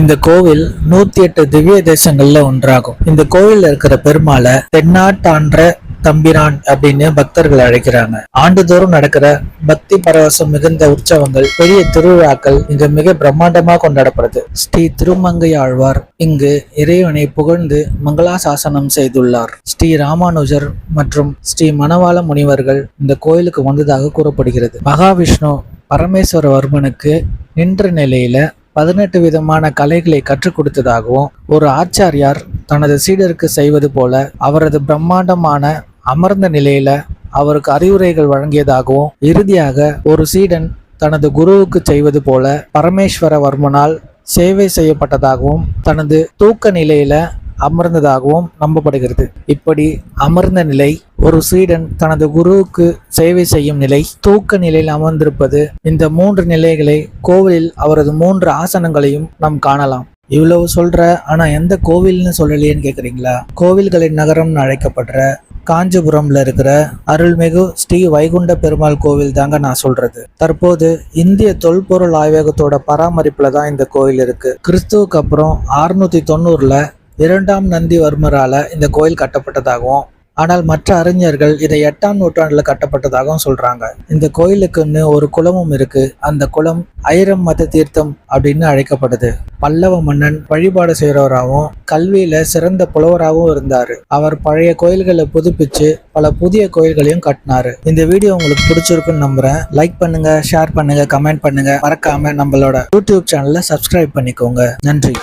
இந்த கோவில் 108 திவ்ய தேசங்கள்ல ஒன்றாகும். இந்த கோவில்ல இருக்கிற பெருமாளை தென்னாட்டான்ற தம்பிரான் அப்படின்னு பக்தர்கள் அழைக்கிறாங்க. ஆண்டுதோறும் நடக்கிற பக்தி பரவசம் மிகுந்த உற்சவங்கள், பெரிய திருவிழாக்கள் இங்கு மிக பிரம்மாண்டமா கொண்டாடப்படுது. ஸ்ரீ திருமங்கை ஆழ்வார் இங்கு இறைவனை புகழ்ந்து மங்களாசாசனம் செய்துள்ளார். ஸ்ரீ ராமானுஜர் மற்றும் ஸ்ரீ மணவாள முனிவர்கள் இந்த கோயிலுக்கு வந்ததாக கூறப்படுகிறது. மகாவிஷ்ணு பரமேஸ்வரவர்மனுக்கு நின்ற நிலையில 18 விதமான கலைகளை கற்றுக் கொடுத்ததாகவும், ஒரு ஆச்சாரியார் தனது சீடருக்கு செய்வது போல அவரது பிரம்மாண்டமான அமர்ந்த நிலையில அவருக்கு அறிவுரைகள் வழங்கியதாகவும், இறுதியாக ஒரு சீடன் தனது குருவுக்கு செய்வது போல பரமேஸ்வரவர்மனால் சேவை செய்யப்பட்டதாகவும், தனது தூக்க நிலையில அமர்ந்ததாகவும் நம்பப்படுகிறது. இப்படி அமர்ந்த நிலை, ஒரு சீடன் தனது குருவுக்கு சேவை செய்யும் நிலை, தூக்க நிலையில் அமர்ந்திருப்பது, இந்த 3 நிலைகளை கோவிலில் அவரது 3 ஆசனங்களையும் நாம் காணலாம். இவ்வளவு சொல்ற, ஆனா எந்த கோவில்னு சொல்லலையேன்னு கேக்குறீங்களா? கோவில்களின் நகரம்னு அழைக்கப்படுற காஞ்சிபுரம்ல இருக்கிற அருள்மிகு ஸ்ரீ வைகுண்ட பெருமாள் கோவில் தாங்க நான் சொல்றது. தற்போது இந்திய தொல்பொருள் ஆய்வகத்தோட பராமரிப்புல தான் இந்த கோவில் இருக்கு. கிறிஸ்துவுக்கு அப்புறம் 690ல 2ஆம் நந்திவர்மரால இந்த கோயில் கட்டப்பட்டதாகவும், ஆனால் மற்ற அறிஞர்கள் இதை 8ஆம் நூற்றாண்டுல கட்டப்பட்டதாகவும் சொல்றாங்க. இந்த கோயிலுக்குன்னு ஒரு குளமும் இருக்கு. அந்த குளம் ஐரம் மத தீர்த்தம் அப்படின்னு அழைக்கப்படுது. பல்லவ மன்னன் வழிபாடு செய்யறவராகவும் கல்வியில சிறந்த புலவராகவும் இருந்தாரு. அவர் பழைய கோயில்களை புதுப்பிச்சு பல புதிய கோயில்களையும் கட்டினாரு. இந்த வீடியோ உங்களுக்கு பிடிச்சிருக்குன்னு நம்புறேன். லைக் பண்ணுங்க, ஷேர் பண்ணுங்க, கமெண்ட் பண்ணுங்க. மறக்காம நம்மளோட யூடியூப் சேனலை சப்ஸ்கிரைப் பண்ணிக்கோங்க. நன்றி.